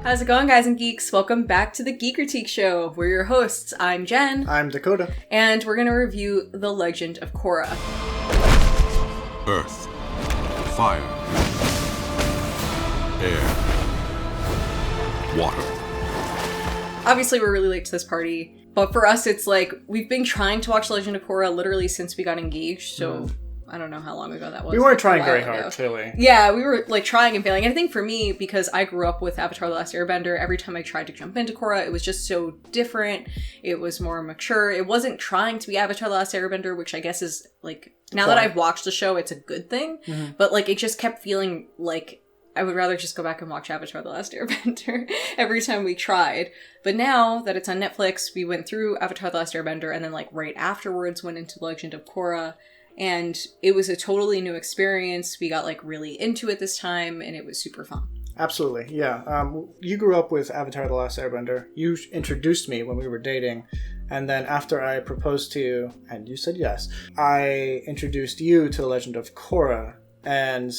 How's it going, guys and geeks? Welcome back to the Geekritique show. We're your hosts. I'm Jen. I'm Dakota. And we're going to review The Legend of Korra. Earth, fire, air, water. Obviously, we're really late to this party, but for us, it's like we've been trying to watch Legend of Korra literally since we got engaged, so I don't know how long ago that was. We weren't trying very hard, clearly. Yeah, we were like trying and failing. And I think for me, because I grew up with Avatar: The Last Airbender, every time I tried to jump into Korra, it was just so different. It was more mature. It wasn't trying to be Avatar: The Last Airbender, which I guess is like, now that I've watched the show, it's a good thing. Mm-hmm. But like, it just kept feeling like I would rather just go back and watch Avatar: The Last Airbender every time we tried. But now that it's on Netflix, we went through Avatar: The Last Airbender and then like right afterwards went into Legend of Korra. And it was a totally new experience. We got like really into it this time and it was super fun. Absolutely, yeah. You grew up with Avatar: The Last Airbender. You introduced me when we were dating. And then after I proposed to you, and you said yes, I introduced you to The Legend of Korra. And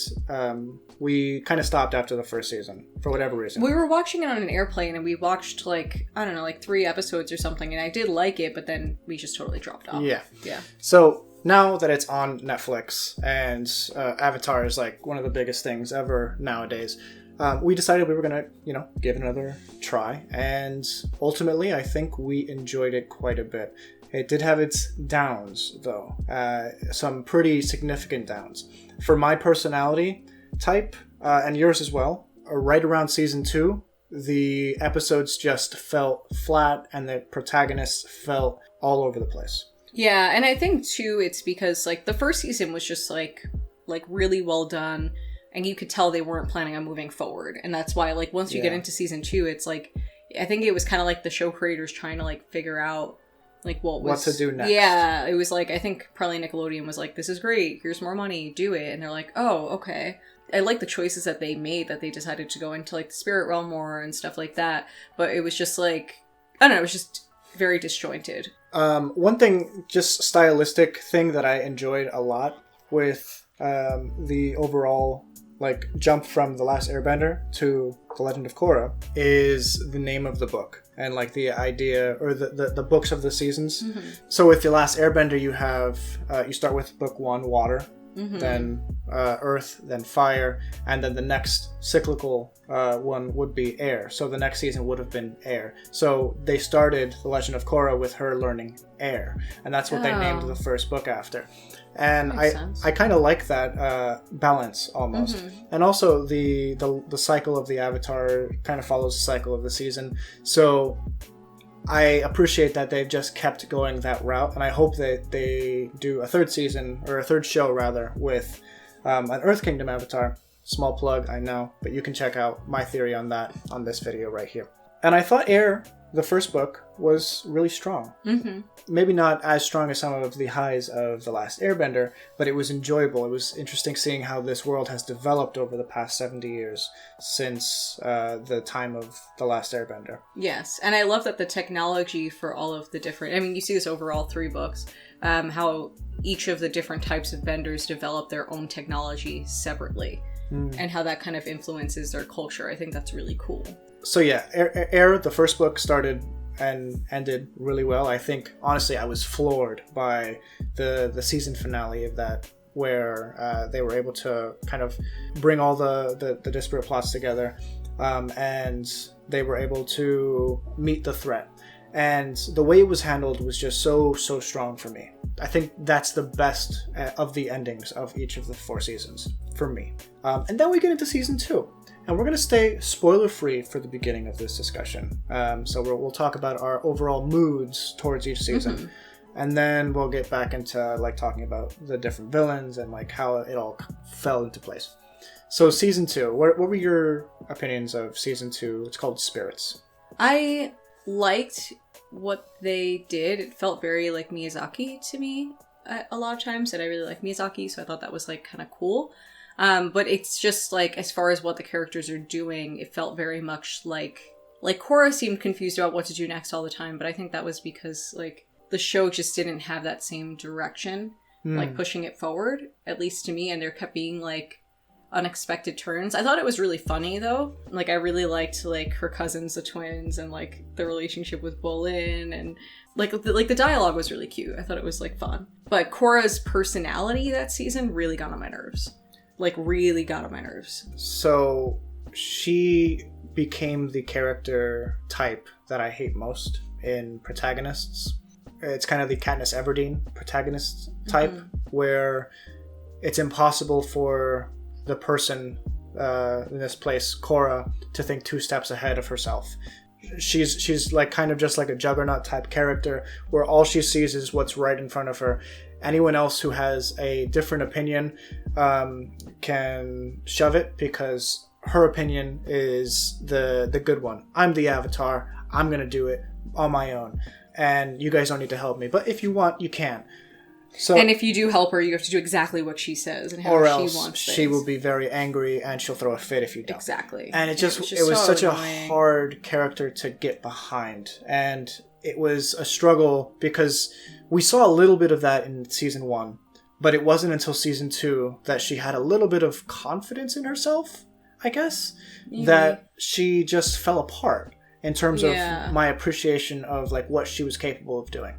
we kind of stopped after the first season, for whatever reason. We were watching it on an airplane, and we watched, like, I don't know, like 3 episodes or something, and I did like it, but then we just totally dropped off. Yeah. Yeah. So now that it's on Netflix, and Avatar is, like, one of the biggest things ever nowadays, we decided we were going to, give it another try. And ultimately, I think we enjoyed it quite a bit. It did have its downs, though. Some pretty significant downs. For my personality type, and yours as well, right around season 2, the episodes just felt flat and the protagonists felt all over the place. Yeah, and I think, too, it's because, like, the first season was just, like really well done, and you could tell they weren't planning on moving forward. And that's why, like, once you get into season 2, it's, like, I think it was kind of like the show creators trying to, like, figure out like what to do next. Yeah, it was like, I think probably Nickelodeon was like, this is great, here's more money, do it. And they're like, oh, okay. I like the choices that they made, that they decided to go into like the spirit realm more and stuff like that. But it was just like, I don't know, it was just very disjointed. One thing, just stylistic thing that I enjoyed a lot with the overall like jump from The Last Airbender to The Legend of Korra is the name of the book and like the idea or the books of the seasons. Mm-hmm. So with The Last Airbender, you have you start with book 1, water, then earth, then fire, and then the next cyclical one would be air. So the next season would have been air. So they started The Legend of Korra with her learning air, and that's what they named the first book after. And I kind of like that balance almost. Mm-hmm. And also the cycle of the Avatar kind of follows the cycle of the season. So I appreciate that they've just kept going that route. And I hope that they do a third season, or a third show rather, with an Earth Kingdom Avatar. Small plug, I know, but you can check out my theory on that on this video right here. And I thought Air, the first book, was really strong. Mm-hmm. Maybe not as strong as some of the highs of The Last Airbender, but it was enjoyable. It was interesting seeing how this world has developed over the past 70 years since the time of The Last Airbender. Yes, and I love that the technology for all of the different... I mean, you see this over all 3 books, how each of the different types of benders develop their own technology separately, and how that kind of influences their culture. I think that's really cool. So yeah, Air, the first book, started and ended really well. I think, honestly, I was floored by the season finale of that, where they were able to kind of bring all the disparate plots together, and they were able to meet the threat. And the way it was handled was just so strong for me. I think that's the best of the endings of each of the 4 seasons for me. And then we get into season 2. And we're going to stay spoiler-free for the beginning of this discussion. So we'll talk about our overall moods towards each season. Mm-hmm. And then we'll get back into like talking about the different villains and like how it all fell into place. So season 2, what were your opinions of season 2? It's called Spirits. I liked what they did. It felt very like Miyazaki to me a lot of times, and I really like Miyazaki, so I thought that was like kind of cool. But it's just like, as far as what the characters are doing, it felt very much like Korra seemed confused about what to do next all the time, but I think that was because like the show just didn't have that same direction, like pushing it forward, at least to me, and there kept being like unexpected turns. I thought it was really funny though. Like I really liked like her cousins, the twins, and like the relationship with Bolin, and like the dialogue was really cute. I thought it was like fun. But Korra's personality that season really got on my nerves. Like really got on my nerves. So she became the character type that I hate most in protagonists. It's kind of the Katniss Everdeen protagonist type, where it's impossible for the person in this place, Korra, to think 2 steps ahead of herself. She's like kind of just like a juggernaut type character where all she sees is what's right in front of her. Anyone else who has a different opinion can shove it, because her opinion is the good one. I'm the Avatar. I'm going to do it on my own. And you guys don't need to help me. But if you want, you can. So, and if you do help her, you have to do exactly what she says and how or she else wants things. She will be very angry and she'll throw a fit if you don't. Exactly. And it was such a hard character to get behind. And it was a struggle because we saw a little bit of that in season 1, but it wasn't until season 2 that she had a little bit of confidence in herself, I guess, that she just fell apart in terms of my appreciation of like what she was capable of doing.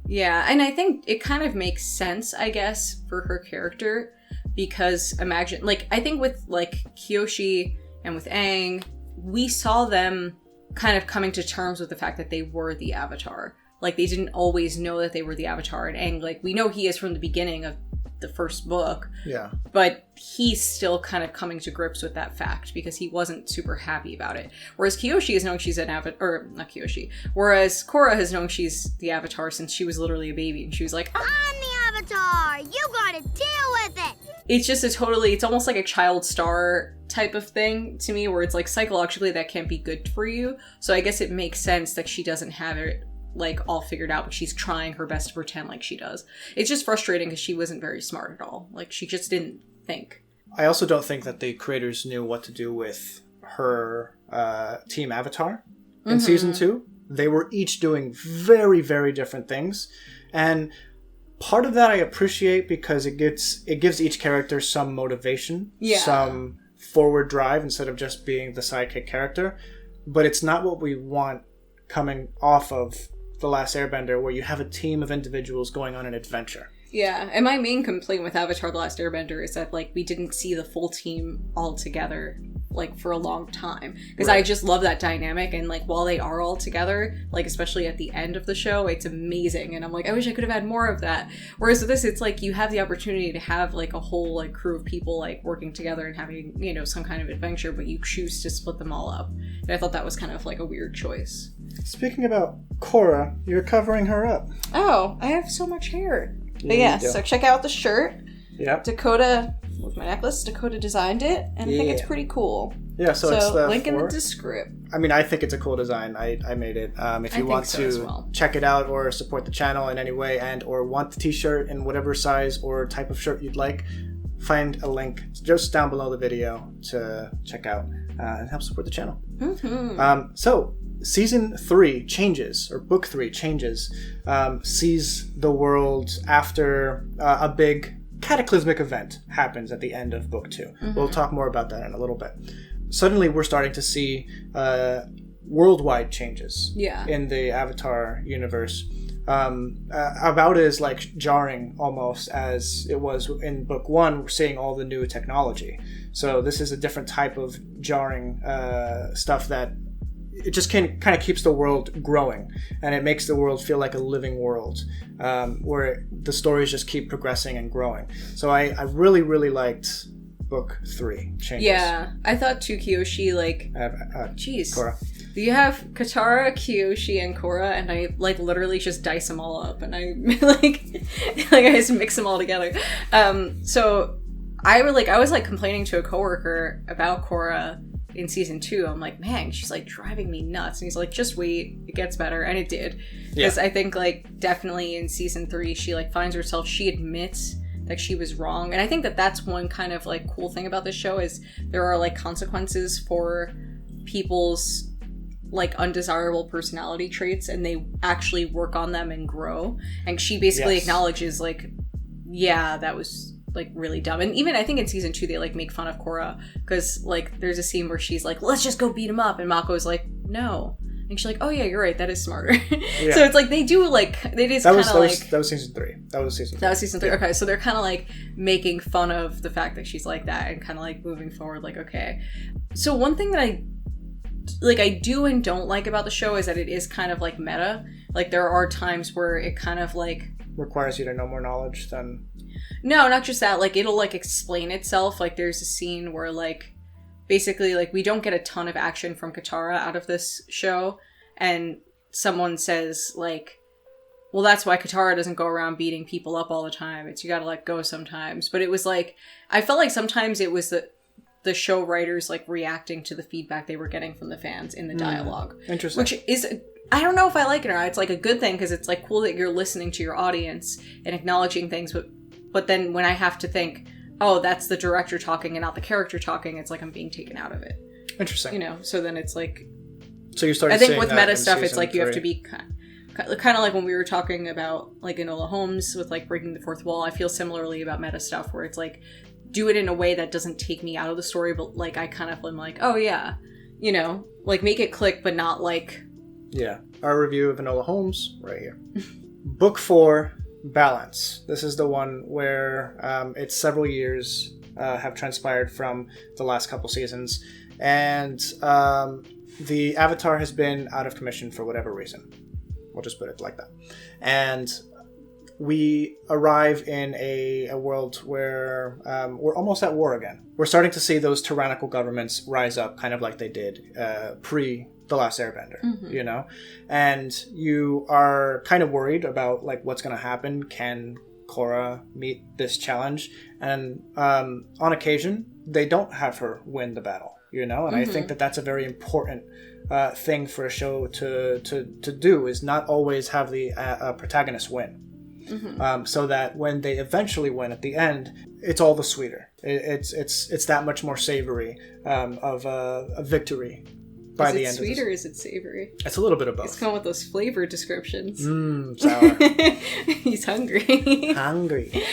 Yeah, and I think it kind of makes sense, I guess, for her character, because imagine, like, I think with, like, Kyoshi and with Aang, we saw them kind of coming to terms with the fact that they were the Avatar. Like, they didn't always know that they were the Avatar, and Aang, like, we know he is from the beginning of the first book. Yeah. But he's still kind of coming to grips with that fact because he wasn't super happy about it. Whereas Kyoshi is knowing she's an Avatar, or not Kyoshi. Whereas Korra has known she's the Avatar since she was literally a baby, and she was like, I'm the Avatar! You gotta deal with it! It's just it's almost like a child star type of thing to me, where it's like psychologically that can't be good for you. So I guess it makes sense that she doesn't have it like all figured out, but she's trying her best to pretend like she does. It's just frustrating because she wasn't very smart at all. Like, she just didn't think. I also don't think that the creators knew what to do with her team Avatar in season 2. They were each doing very, very different things. And part of that I appreciate because it gives each character some motivation, some forward drive instead of just being the sidekick character. But it's not what we want coming off of The Last Airbender, where you have a team of individuals going on an adventure. Yeah, and my main complaint with Avatar The Last Airbender is that, like, we didn't see the full team all together, like, for a long time. Because I just love that dynamic, and, like, while they are all together, like, especially at the end of the show, it's amazing, and I'm like, I wish I could have had more of that. Whereas with this, it's like, you have the opportunity to have, like, a whole, like, crew of people, like, working together and having, you know, some kind of adventure, but you choose to split them all up. And I thought that was kind of, like, a weird choice. Speaking about Korra, you're covering her up. Oh, I have so much hair. But Yeah, so check out the shirt. Yep. Dakota, with my necklace, Dakota designed it, and I think it's pretty cool. Yeah, so it's the link in the description. I mean, I think it's a cool design. I made it. If you want to check it out or support the channel in any way and or want the t-shirt in whatever size or type of shirt you'd like, find a link just down below the video to check out and help support the channel. So Season 3 changes, or Book 3 changes, sees the world after a big cataclysmic event happens at the end of Book 2. We'll talk more about that in a little bit. Suddenly we're starting to see worldwide changes in the Avatar universe. About as like jarring almost as it was in Book 1, we're seeing all the new technology. So this is a different type of jarring stuff that it just kind of keeps the world growing, and it makes the world feel like a living world, where the stories just keep progressing and growing. So I really, really liked Book 3 changes. Yeah, I thought too, Kyoshi, like, Korra. You have Katara, Kyoshi, and Korra, and I like literally just dice them all up, and I like I just mix them all together. So I was like complaining to a coworker about Korra in season 2. I'm like, man, she's like driving me nuts. And he's like, just wait, it gets better. And it did. Because I think like definitely in season 3, she like finds herself, she admits that she was wrong. And I think that that's one kind of like cool thing about this show is there are like consequences for people's like undesirable personality traits, and they actually work on them and grow. And she basically acknowledges like, yeah, that was like really dumb. And even I think in season 2 they like make fun of Korra because like there's a scene where she's like, let's just go beat him up, and Mako's like, no. And she's like, oh yeah, you're right, that is smarter. Yeah. So it's like they do like they just kind of like that was season 3. That was season 3. Yeah. Okay, so they're kind of like making fun of the fact that she's like that and kind of like moving forward like, okay. So one thing that I do and don't like about the show is that it is kind of like meta. Like there are times where it kind of like requires you to know more knowledge than... No, not just that. Like it'll like explain itself. Like there's a scene where like basically like we don't get a ton of action from Katara out of this show, and someone says like, well, that's why Katara doesn't go around beating people up all the time. It's you gotta let go sometimes. But it was like I felt like sometimes it was the show writers like reacting to the feedback they were getting from the fans in the dialogue. Interesting. Which is, I don't know if I like it or not. It's like a good thing because it's like cool that you're listening to your audience and acknowledging things, but then when I have to think, oh, that's the director talking and not the character talking, it's like I'm being taken out of it. Interesting. You know, so then it's like... So you started I think saying with that meta in stuff, it's like 3. you have to be kind of like when we were talking about like Enola Holmes with like breaking the fourth wall. I feel similarly about meta stuff where it's like do it in a way that doesn't take me out of the story, but like I kind of am like, oh yeah, you know, like make it click, but not like... Yeah. Our review of Enola Holmes right here. Book 4, Balance. This is the one where it's several years have transpired from the last couple seasons, and the Avatar has been out of commission for whatever reason. We'll just put it like that. And we arrive in a world where we're almost at war again. We're starting to see those tyrannical governments rise up, kind of like they did pre The Last Airbender, you know? And you are kind of worried about like what's going to happen. Can Korra meet this challenge? And on occasion, they don't have her win the battle, you know? And I think that that's a very important thing for a show to do, is not always have the protagonist win. So that when they eventually win at the end, it's all the sweeter. It's that much more savory of a victory by the end. Is it sweet or is it savory? It's a little bit of both. It's come with those flavor descriptions. Sour. He's hungry. Hungry.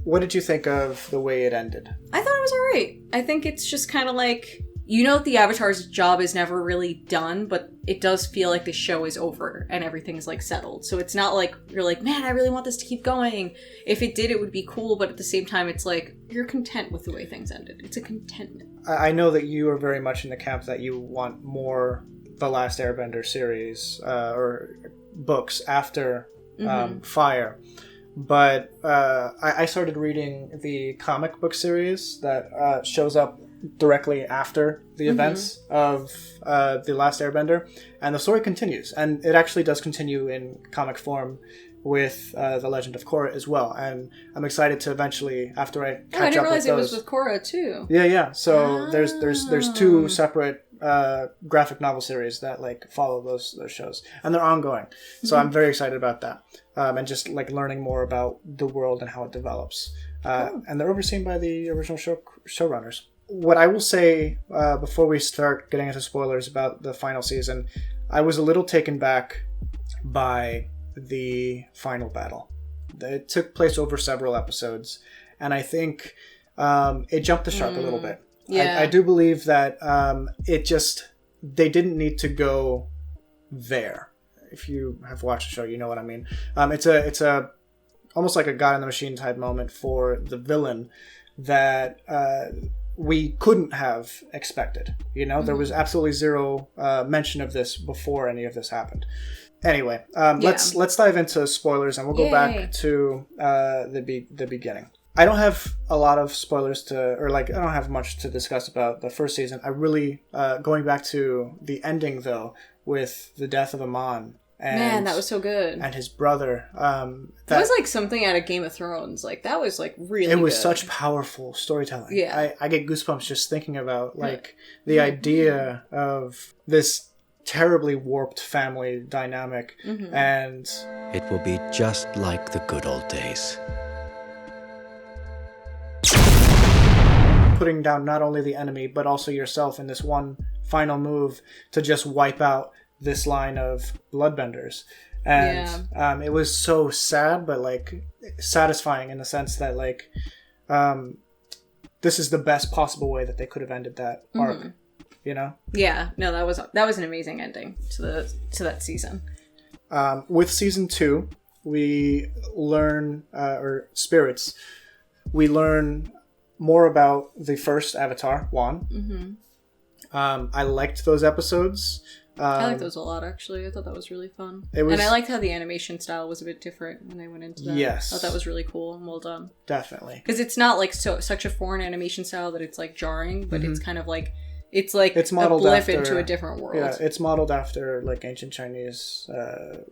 What did you think of the way it ended? I thought it was alright. I think it's just kind of like, you know, the Avatar's job is never really done, but it does feel like the show is over and everything's like settled. So it's not like you're like, man, I really want this to keep going. If it did, it would be cool, but at the same time, it's like you're content with the way things ended. It's a contentment. I know that you are very much in the camp that you want more The Last Airbender series or books after Fire. But I started reading the comic book series that shows up directly after the events of The Last Airbender, and the story continues, and it actually does continue in comic form with The Legend of Korra as well, and I'm excited to eventually, after I catch up with those... I didn't realize it was with Korra too. Yeah. So there's 2 separate graphic novel series that like follow those shows, and they're ongoing. So I'm very excited about that, and just like learning more about the world and how it develops. And they're overseen by the original showrunners. What I will say before we start getting into spoilers about the final season, I was a little taken back by the final battle. It took place over several episodes, and I think it jumped the shark a little bit. Yeah. I do believe that they didn't need to go there. If you have watched the show, you know what I mean. It's a almost like a God in the Machine type moment for the villain that we couldn't have expected. You know, there was absolutely zero mention of this before any of this happened. Anyway, let's dive into spoilers, and we'll go back to the beginning. I don't have a lot of spoilers I don't have much to discuss about the first season. I really, going back to the ending though, with the death of Amon. Man, that was so good. And his brother. That was like something out of Game of Thrones. Like, that was like really It was good. Such powerful storytelling. Yeah. I get goosebumps just thinking about like the idea of this terribly warped family dynamic. And it will be just like the good old days. Putting down not only the enemy, but also yourself in this one final move to just wipe out this line of bloodbenders. And it was so sad, but like satisfying in the sense that like this is the best possible way that they could have ended that arc, you know? Yeah, no, that was an amazing ending to that season. With season 2, we learn we learn more about the first Avatar, Wan. I liked those episodes. I liked those a lot, actually. I thought that was really fun. And I liked how the animation style was a bit different when they went into that. Yes. I thought that was really cool and well done. Definitely. Because it's not like such a foreign animation style that it's like jarring, but it's kind of like it's modeled a blip after, into a different world. Yeah, it's modeled after like ancient Chinese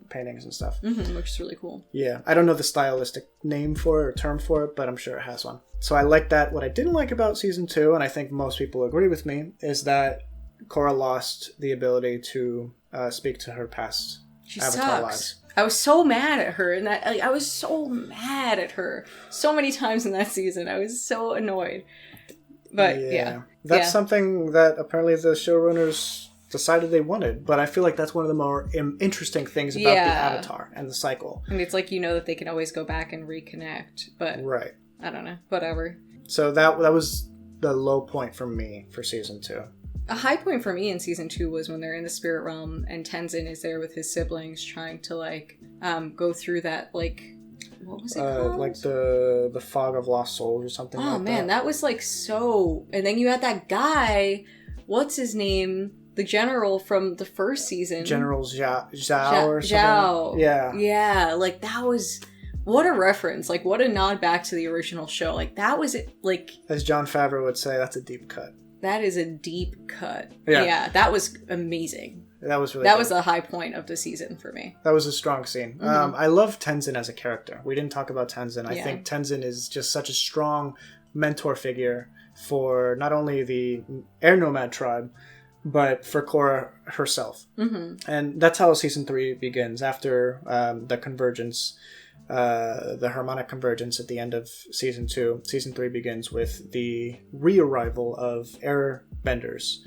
paintings and stuff. Which is really cool. Yeah. I don't know the stylistic name for it or term for it, but I'm sure it has one. So I like that. What I didn't like about season 2, and I think most people agree with me, is that Korra lost the ability to speak to her past Avatar lives. I was so mad at her in that. Like, I was so mad at her so many times in that season. I was so annoyed. But yeah. That's something that apparently the showrunners decided they wanted. But I feel like that's one of the more interesting things about the Avatar and the cycle. And it's like, you know that they can always go back and reconnect. But right. I don't know. Whatever. So that was the low point for me for season 2. A high point for me in season 2 was when they're in the spirit realm and Tenzin is there with his siblings trying to like go through that like what was it called? Like the fog of lost souls or something like that. Oh man, that was like so. And then you had that guy, what's his name? The general from the first season. General Zhao or something. Zhao. Yeah. Yeah, like that was what a reference. Like what a nod back to the original show. Like that was it. Like as Jon Favreau would say, that's a deep cut. That is a deep cut. Yeah, that was amazing. That was really that was the high point of the season for me. That was a strong scene. I love Tenzin as a character. We didn't talk about Tenzin. I think Tenzin is just such a strong mentor figure for not only the Air Nomad tribe, but for Korra herself. And that's how season 3 begins, after the convergence, the harmonic convergence at the end of season 2. Season 3 begins with the re-arrival of airbenders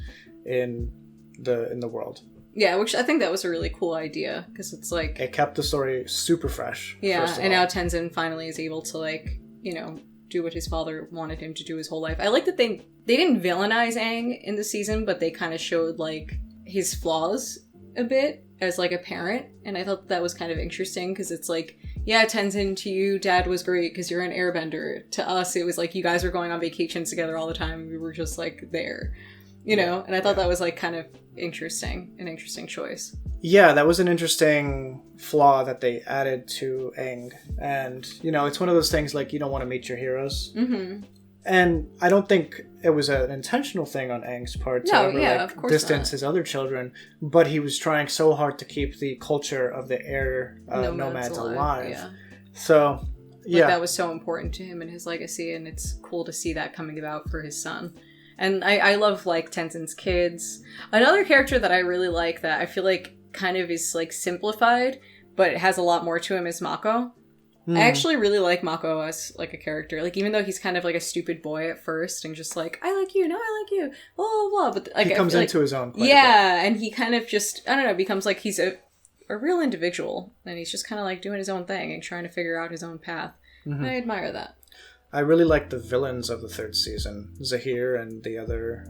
in the world. Yeah, which I think that was a really cool idea, because it's like it kept the story super fresh. Yeah, and now Tenzin finally is able to like, you know, do what his father wanted him to do his whole life. I like that they didn't villainize Aang in the season, but they kind of showed like his flaws a bit as like a parent, and I thought that was kind of interesting, because it's like, yeah, Tenzin, to you dad was great because you're an airbender. To us it was like you guys were going on vacations together all the time and we were just like there, you know. And I thought that was like kind of an interesting choice. Yeah, that was an interesting flaw that they added to Aang. And you know, it's one of those things like you don't want to meet your heroes. And I don't think it was an intentional thing on Aang's part to distance his other children, but he was trying so hard to keep the culture of the air nomads alive. Yeah. So, yeah. That was so important to him and his legacy, and it's cool to see that coming about for his son. And I love, like, Tenzin's kids. Another character that I really like that I feel like kind of is, like, simplified, but it has a lot more to him is Mako. I actually really like Mako as, like, a character. Like, even though he's kind of, like, a stupid boy at first and just like, I like you, no, I like you, blah, blah, blah. But, like, he comes into his own. Yeah, and he kind of just, I don't know, becomes, like, he's a real individual. And he's just kind of, like, doing his own thing and trying to figure out his own path. And I admire that. I really like the villains of the third season. Zahir and the other,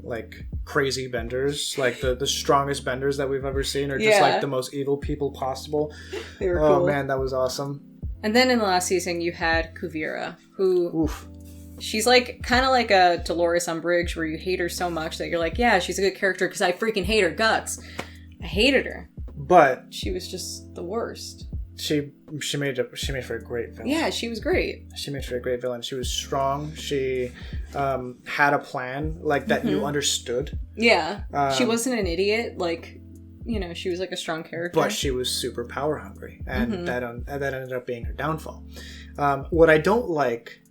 like, crazy benders. Like, the strongest benders that we've ever seen are just, like, the most evil people possible. They were cool. Oh, man, that was awesome. And then in the last season, you had Kuvira, who... She's like kind of like a Dolores Umbridge, where you hate her so much that you're like, yeah, she's a good character because I freaking hate her guts. I hated her. But... she was just the worst. She made for a great villain. Yeah, she was great. She made for a great villain. She was strong. She had a plan, like, that you understood. Yeah. She wasn't an idiot, like... You know, she was like a strong character. But she was super power hungry. And that ended up being her downfall. What I don't like,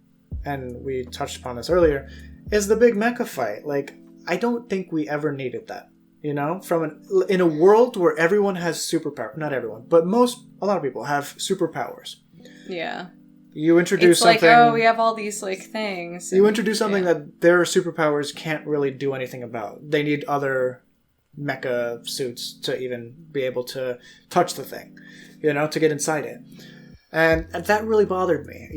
and we touched upon this earlier, is the big mecha fight. Like, I don't think we ever needed that. You know? In a world where everyone has superpower. Not everyone, but a lot of people have superpowers. Yeah. You introduce it's something... like, oh, we have all these, like, things. You introduce something that their superpowers can't really do anything about. They need other... mecha suits to even be able to touch the thing, to get inside it. And that really bothered me,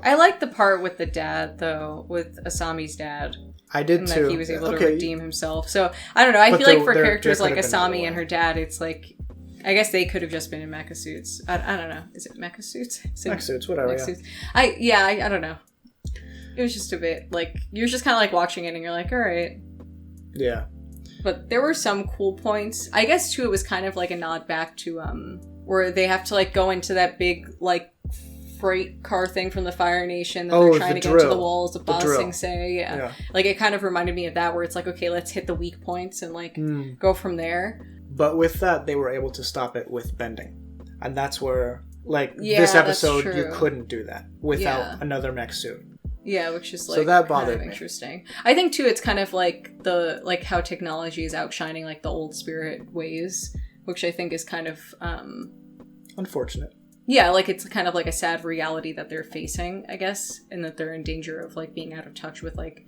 I like the part with the dad, though, with Asami's dad. I did and too. That he was able to redeem himself. So, I don't know. I feel like for characters like Asami and her dad, it's like, I guess they could have just been in mecha suits. I don't know. Is it mecha suits? Mecha suits, whatever, suits? I don't know. It was just a bit, like, you're just kind of like watching it and you're like, all right. Yeah. But there were some cool points. I guess, too, it was kind of like a nod back to, where they have to, like, go into that big, like, freight car thing from the Fire Nation that they're trying to get into the walls, the boss thing say. Yeah. Like, it kind of reminded me of that, where it's like, okay, let's hit the weak points and, like, go from there. But with that, they were able to stop it with bending. And that's where, like, this episode, you couldn't do that without another mech suit. Yeah, which is, like, so that bothered kind of interesting. I think, too, it's kind of like how technology is outshining, like, the old spirit ways, which I think is kind of unfortunate. Yeah, like, it's kind of like a sad reality that they're facing, I guess, and that they're in danger of, like, being out of touch with, like,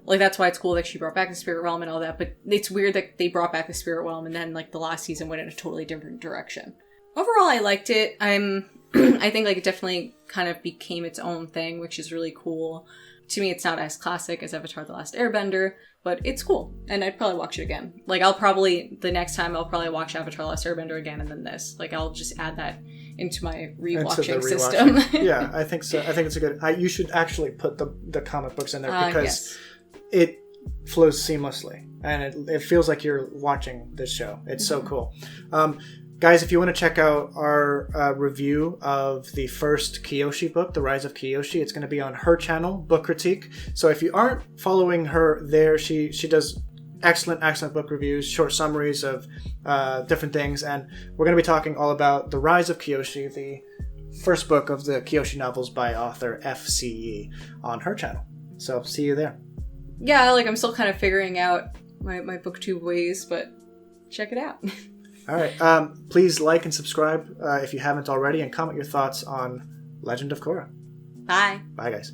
that's why it's cool that she brought back the spirit realm and all that, but it's weird that they brought back the spirit realm and then, like, the last season went in a totally different direction. Overall, I liked it. I think, like, it definitely kind of became its own thing, which is really cool. To me, it's not as classic as Avatar The Last Airbender, but it's cool, and I'd probably watch it again. Like, the next time I'll probably watch Avatar The Last Airbender again and then this. Like, I'll just add that into my rewatching system. Yeah, I think so. I think it's a good... you should actually put the comic books in there because it flows seamlessly, and it feels like you're watching this show. It's so cool. Guys, if you want to check out our review of the first Kyoshi book, The Rise of Kyoshi, it's going to be on her channel, Book Critique. So if you aren't following her there, she does excellent book reviews, short summaries of different things, and we're going to be talking all about The Rise of Kyoshi, the first book of the Kyoshi novels by author F.C.E. on her channel. So see you there. Yeah, like, I'm still kind of figuring out my booktube ways, but check it out. All right. Please like and subscribe if you haven't already, and comment your thoughts on Legend of Korra. Bye. Bye, guys.